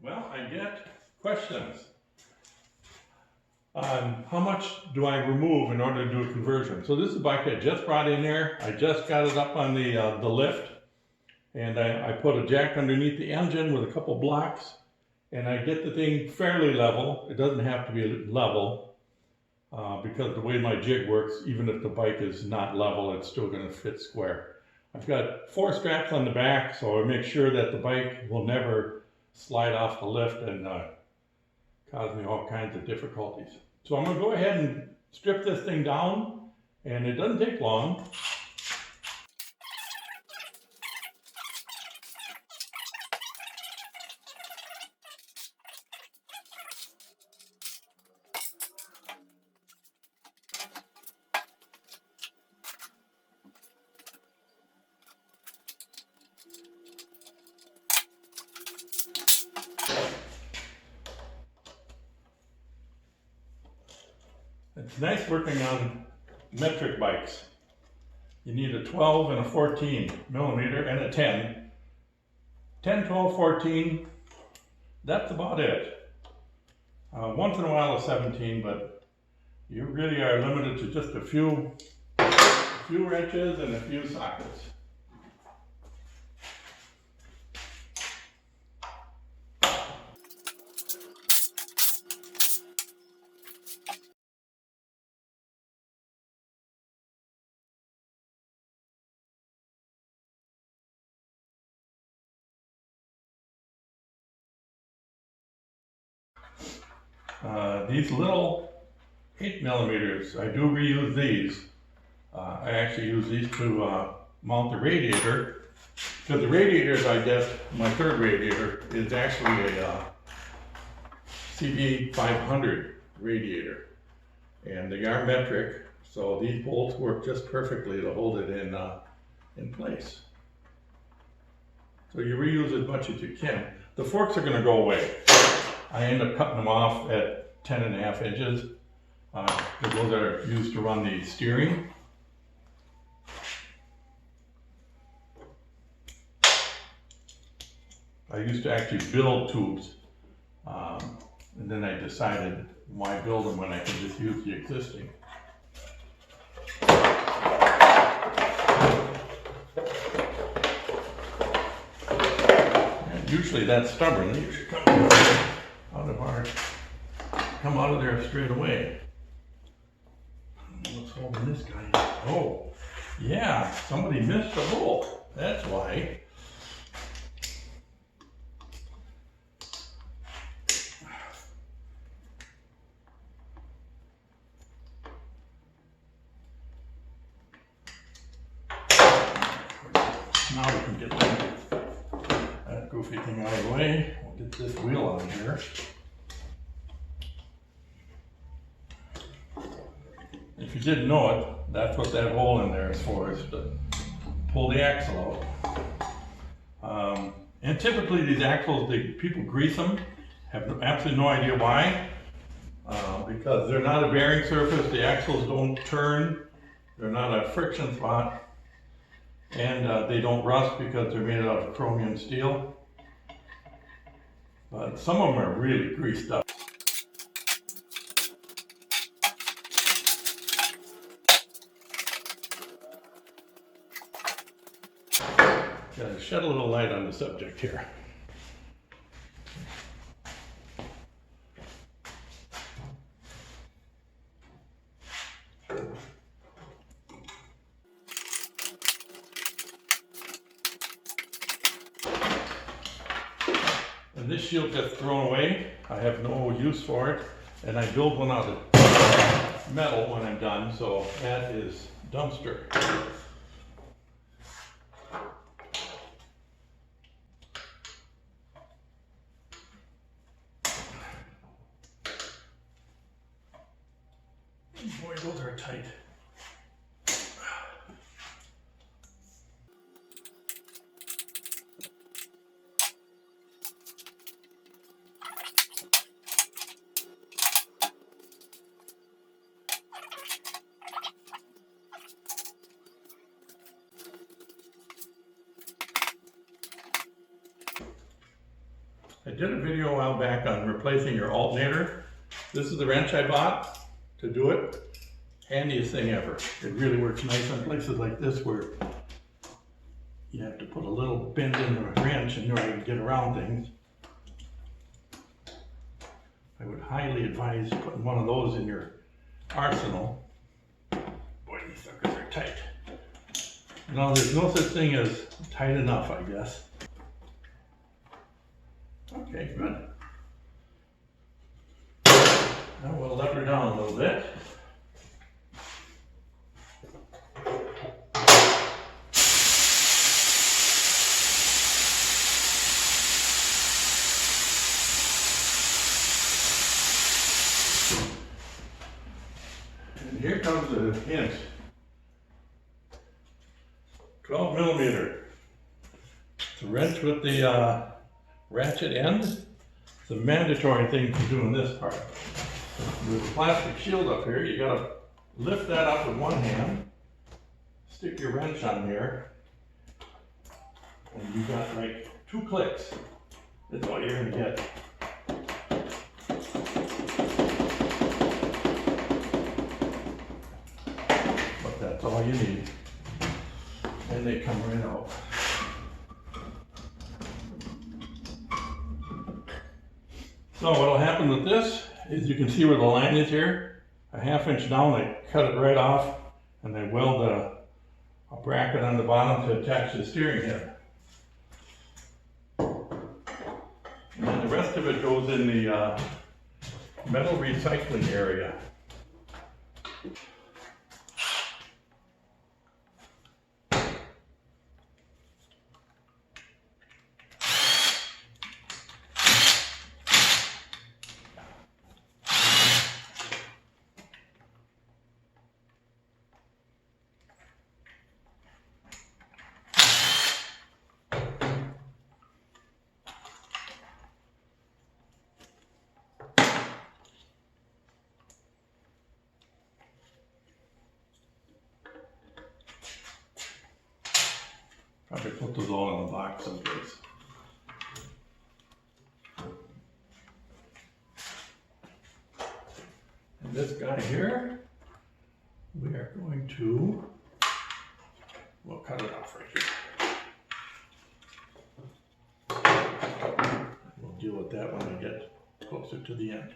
Well, I get questions on how much do I remove in order to do a conversion. So this is a bike I just brought in there. I just got it up on the lift, and I put a jack underneath the engine with a couple blocks, and I get the thing fairly level. It doesn't have to be level because the way my jig works, even if the bike is not level, it's still going to fit square. I've got 4 straps on the back, so I make sure that the bike will never slide off the lift and cause me all kinds of difficulties. So I'm going to go ahead and strip this thing down, and it doesn't take long. It's nice working on metric bikes. You need a 12 and a 14 millimeter and a 10. 10, 12, 14, that's about it. Once in a while a 17, but you really are limited to just a few wrenches and a few sockets. These little 8 millimeters, I do reuse these. I actually use these to mount the radiator, because the radiators I get, my third radiator, is actually a CB500 radiator, and they are metric, so these bolts work just perfectly to hold it in place. So you reuse as much as you can. The forks are going to go away. I end up cutting them off at 10.5 inches, because those are used to run the steering. I used to actually build tubes, and then I decided why build them when I can just use the existing. And usually that's stubborn. They usually come out of there straight away. What's holding this guy? Oh, yeah, somebody missed a bolt. That's why. Now we can get that goofy thing out of the way. We'll get this wheel on here. If you didn't know it, that's what that hole in there is for, is to pull the axle out. And typically these axles, people grease them, have absolutely no idea why. Because they're not a bearing surface, the axles don't turn, they're not a friction spot, and they don't rust because they're made out of chromium steel. But some of them are really greased up. Gotta shed a little light on the subject here. And this shield gets thrown away. I have no use for it, and I build one out of metal when I'm done, so that is dumpster. Boy, those are tight. did a video a while back on replacing your alternator. This is the wrench I bought to do it. Handiest thing ever. It really works nice on places like this where you have to put a little bend in the wrench in order to get around things. I would highly advise putting one of those in your arsenal. Boy, these suckers are tight. No, there's no such thing as tight enough, I guess. Okay, good. Now we'll let her down a little bit. And here comes the hint. 12 millimeter. It's a wrench with the ratchet end. It's a mandatory thing to do in this part. With the plastic shield up here, you gotta lift that up with one hand, stick your wrench on there, and you got like 2 clicks. That's all you're gonna get. But that's all you need. And they come right out. So what'll happen with this is you can see where the line is here. A 1/2 inch down, I cut it right off, and I weld a bracket on the bottom to attach to the steering head. And then the rest of it goes in the metal recycling area. Probably put those all in a box someplace. And this guy here, we are going to, we'll cut it off right here. We'll deal with that when we get closer to the end.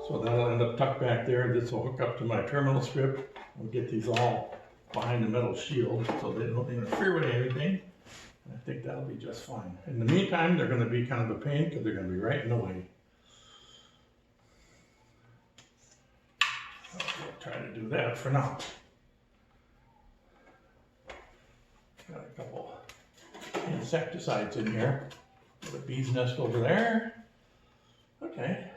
So that'll end up tucked back there. This will hook up to my terminal strip. We'll get these all behind the metal shield so they don't interfere with anything. I think that'll be just fine. In the meantime, they're going to be kind of a pain because they're going to be right in the way. So we'll try to do that for now. Got a couple insecticides in here. Got a bee's nest over there. Okay.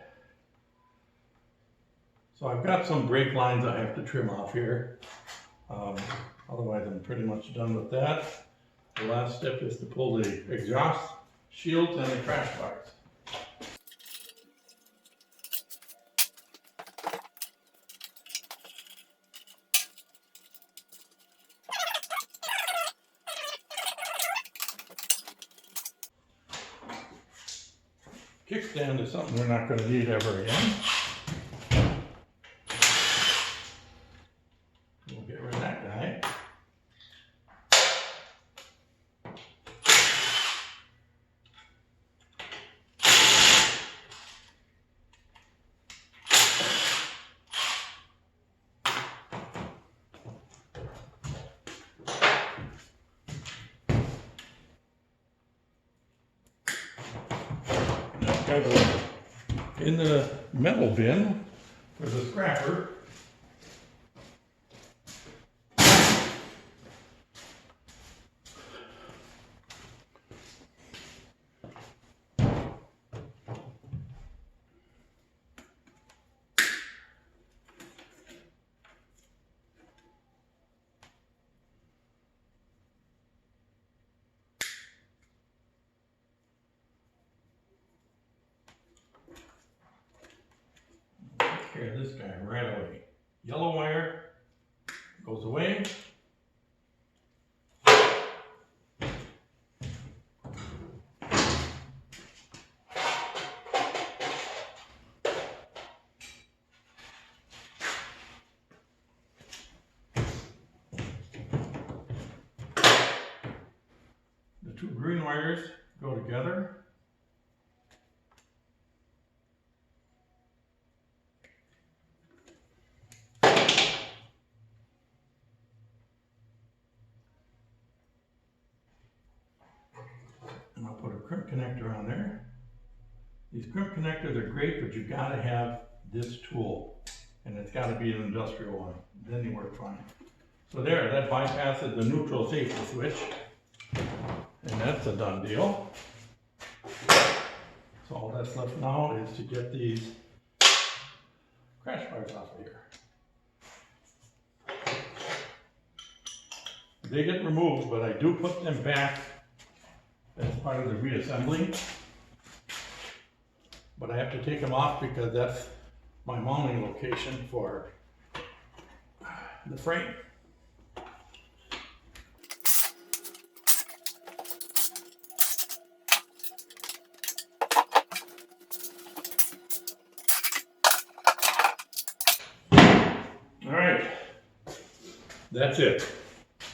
So I've got some brake lines I have to trim off here. Otherwise I'm pretty much done with that. The last step is to pull the exhaust shields and the crash bars. Kickstand is something we're not going to need ever again. We'll get rid of that guy. That goes in the metal bin for the scrapper. care of this guy right away. Yellow wire goes away. The two green wires go together. And I'll put a crimp connector on there. These crimp connectors are great, but you gotta have this tool. And it's gotta be an industrial one. Then they work fine. So there, that bypasses the neutral safety switch. And that's a done deal. So all that's left now is to get these crash bars off of here. They get removed, but I do put them back as part of the reassembly. But I have to take them off because that's my mounting location for the frame. All right, that's it.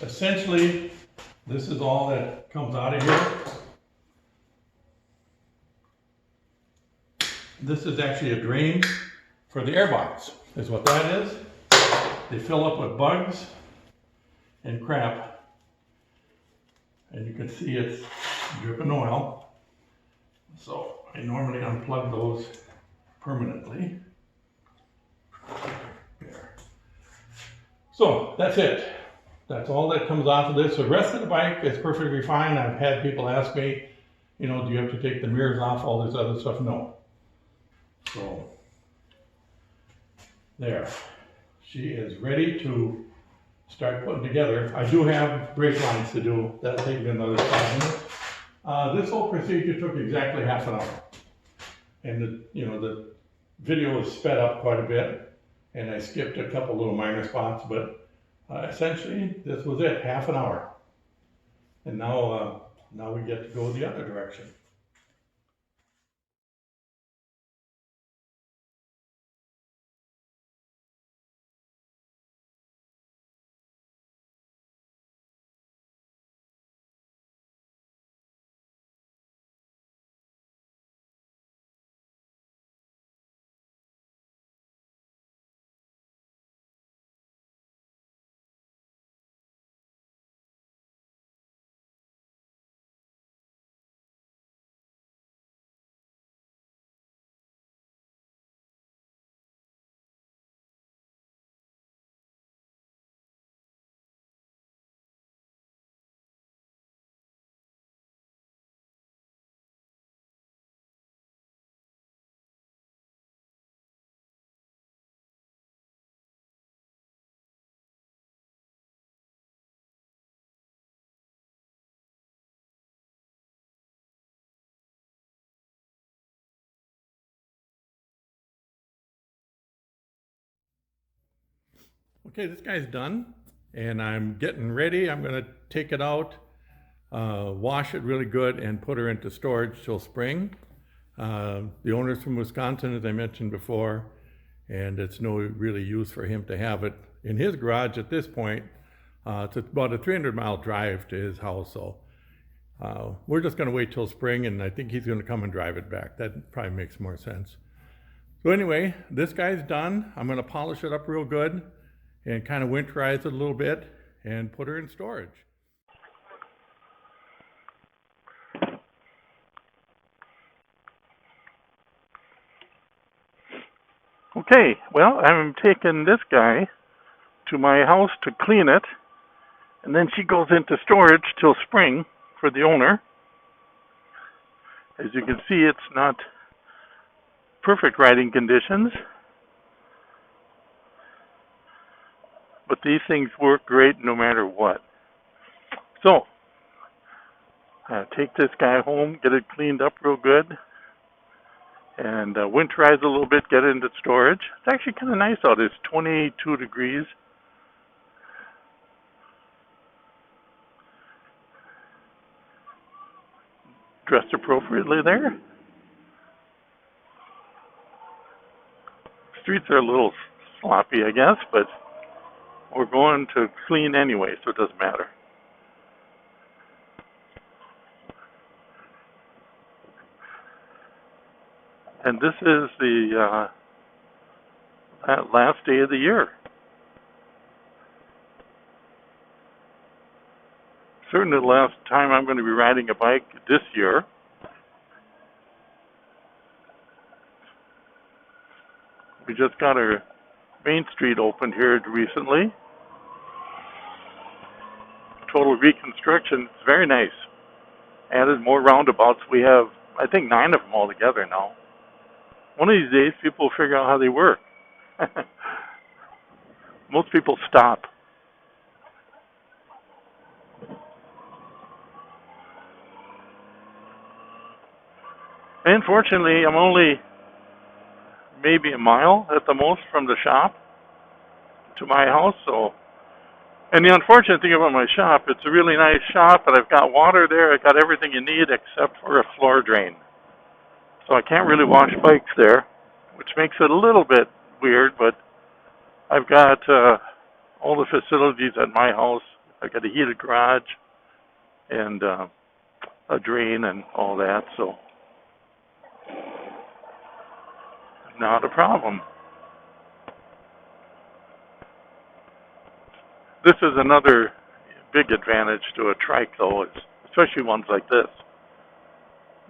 Essentially, this is all that comes out of here. This is actually a drain for the airbox, is what that is. They fill up with bugs and crap. And you can see it's dripping oil. So I normally unplug those permanently. There. So that's it. That's all that comes off of this. The rest of the bike is perfectly fine. I've had people ask me, you know, do you have to take the mirrors off, all this other stuff? No. So, there. She is ready to start putting together. I do have brake lines to do. That'll take me another 5 minutes. This whole procedure took exactly half an hour. And the video was sped up quite a bit. And I skipped a couple little minor spots, but essentially this was it, half an hour. And now we get to go the other direction. Okay, this guy's done, and I'm getting ready. I'm going to take it out, wash it really good, and put her into storage till spring. The owner's from Wisconsin, as I mentioned before, and it's no really use for him to have it in his garage at this point. It's about a 300-mile drive to his house, so we're just going to wait till spring, and I think he's going to come and drive it back. That probably makes more sense. So anyway, this guy's done. I'm going to polish it up real good and kind of winterize it a little bit and put her in storage. Okay, well, I'm taking this guy to my house to clean it, and then she goes into storage till spring for the owner. As you can see, it's not perfect riding conditions, but these things work great no matter what. So, take this guy home, get it cleaned up real good, and winterize a little bit, get it into storage. It's actually kind of nice out. It's 22 degrees. Dressed appropriately there. Streets are a little sloppy, I guess, but we're going to clean anyway, so it doesn't matter. And this is the last day of the year. Certainly the last time I'm going to be riding a bike this year. We just got our Main Street opened here recently. Total reconstruction. It's very nice. Added more roundabouts. We have, I think, 9 of them all together now. One of these days, people will figure out how they work. Most people stop. Unfortunately, I'm only maybe a mile at the most from the shop to my house. So, and the unfortunate thing about my shop, it's a really nice shop, but I've got water there. I've got everything you need except for a floor drain. So I can't really wash bikes there, which makes it a little bit weird, but I've got all the facilities at my house. I've got a heated garage and a drain and all that, so not a problem. This is another big advantage to a trike, though, especially ones like this.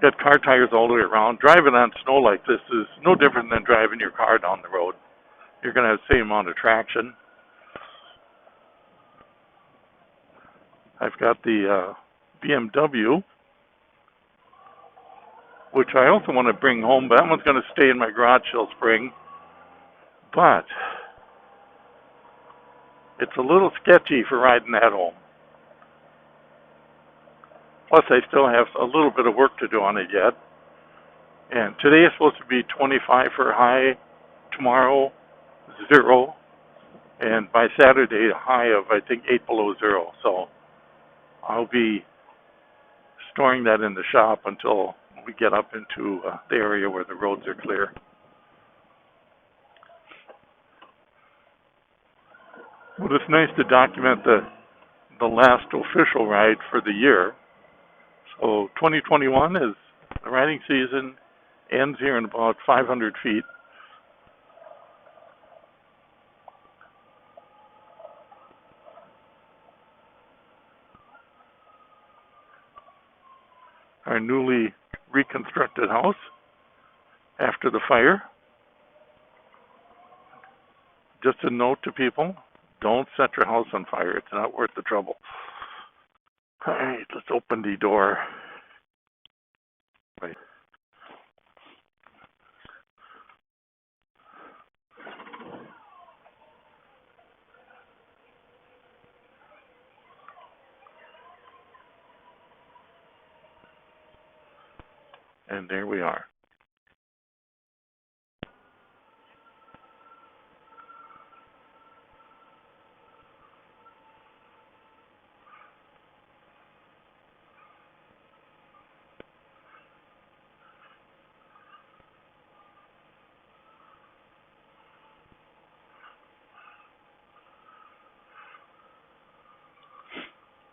Got car tires all the way around. Driving on snow like this is no different than driving your car down the road. You're going to have the same amount of traction. I've got the BMW, which I also want to bring home, but that one's going to stay in my garage till spring. But it's a little sketchy for riding that home. Plus, I still have a little bit of work to do on it yet. And today is supposed to be 25 for a high, tomorrow 0, and by Saturday a high of, I think, 8 below 0. So I'll be storing that in the shop until we get up into the area where the roads are clear. Well, it's nice to document the last official ride for the year. So 2021 is the riding season, ends here in about 500 feet. Our newly reconstructed house after the fire. Just a note to people, don't set your house on fire. It's not worth the trouble. All right, let's open the door. Right. And there we are.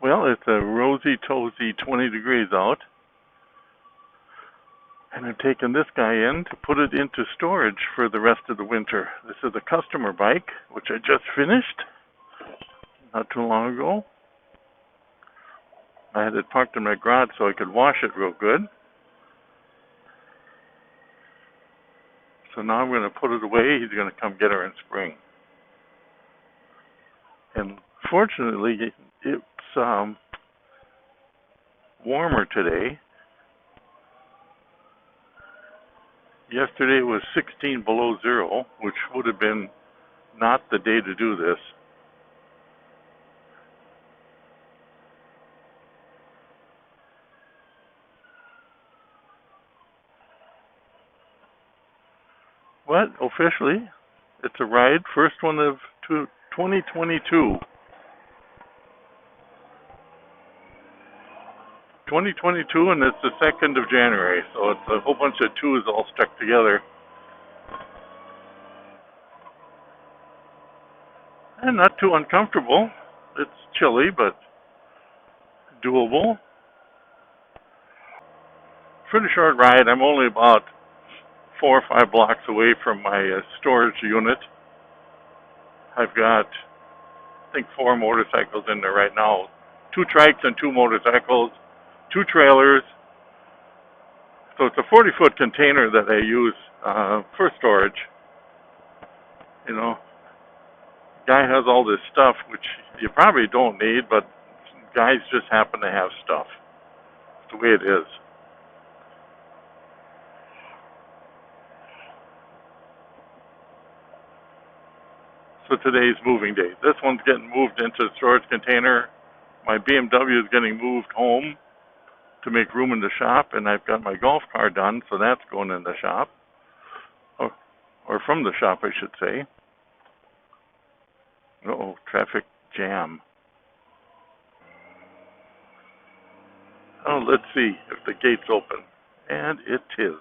Well, it's a rosy-toasy 20 degrees out. And I'm taking this guy in to put it into storage for the rest of the winter. This is a customer bike, which I just finished not too long ago. I had it parked in my garage so I could wash it real good. So now I'm going to put it away. He's going to come get her in spring. And fortunately, it's warmer today. Yesterday was 16 below 0, which would have been not the day to do this. What? Officially, it's a ride. First one of 2022. 2022, and it's the 2nd of January, so it's a whole bunch of twos all stuck together. And not too uncomfortable. It's chilly, but doable. Pretty short ride. I'm only about 4 or 5 blocks away from my storage unit. I've got, I think, 4 motorcycles in there right now. 2 trikes and 2 motorcycles, 2 trailers. So it's a 40-foot container that I use for storage. You know, guy has all this stuff which you probably don't need, but guys just happen to have stuff. It's the way it is. So today's moving day. This one's getting moved into the storage container. My BMW is getting moved home to make room in the shop, and I've got my golf car done, so that's going in the shop. Or from the shop, I should say. Uh-oh, traffic jam. Oh, let's see if the gate's open. And it is.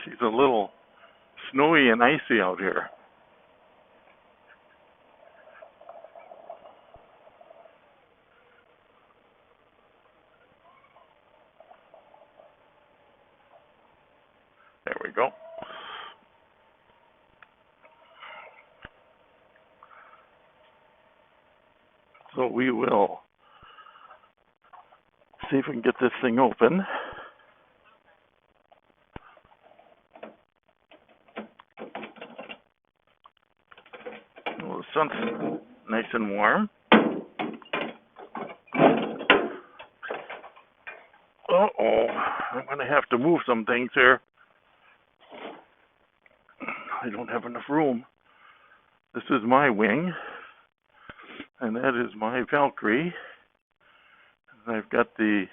She's a little snowy and icy out here. There we go. So we will see if we can get this thing open. Well, the sun's nice and warm. Uh-oh, I'm going to have to move some things here. I don't have enough room. This is my wing, and that is my Valkyrie. And I've got the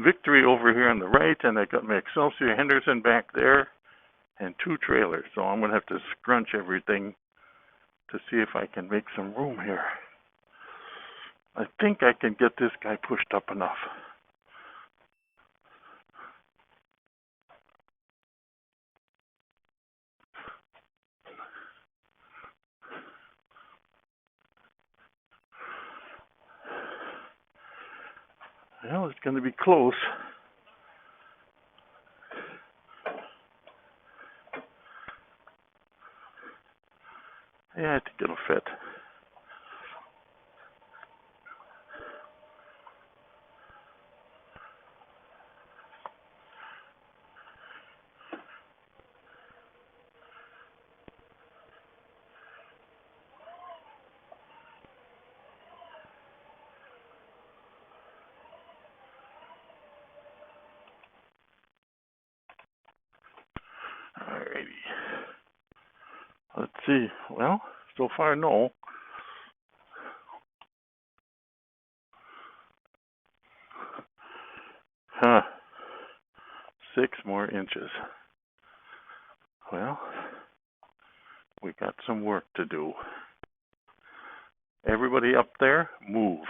Victory over here on the right, and I've got my Excelsior Henderson back there, and 2 trailers. So I'm going to have to scrunch everything to see if I can make some room here. I think I can get this guy pushed up enough. Well, it's going to be close. Yeah, I think it'll fit. Alrighty. Let's see. Well, so far, no. Huh. 6 more inches. Well, we got some work to do. Everybody up there, move.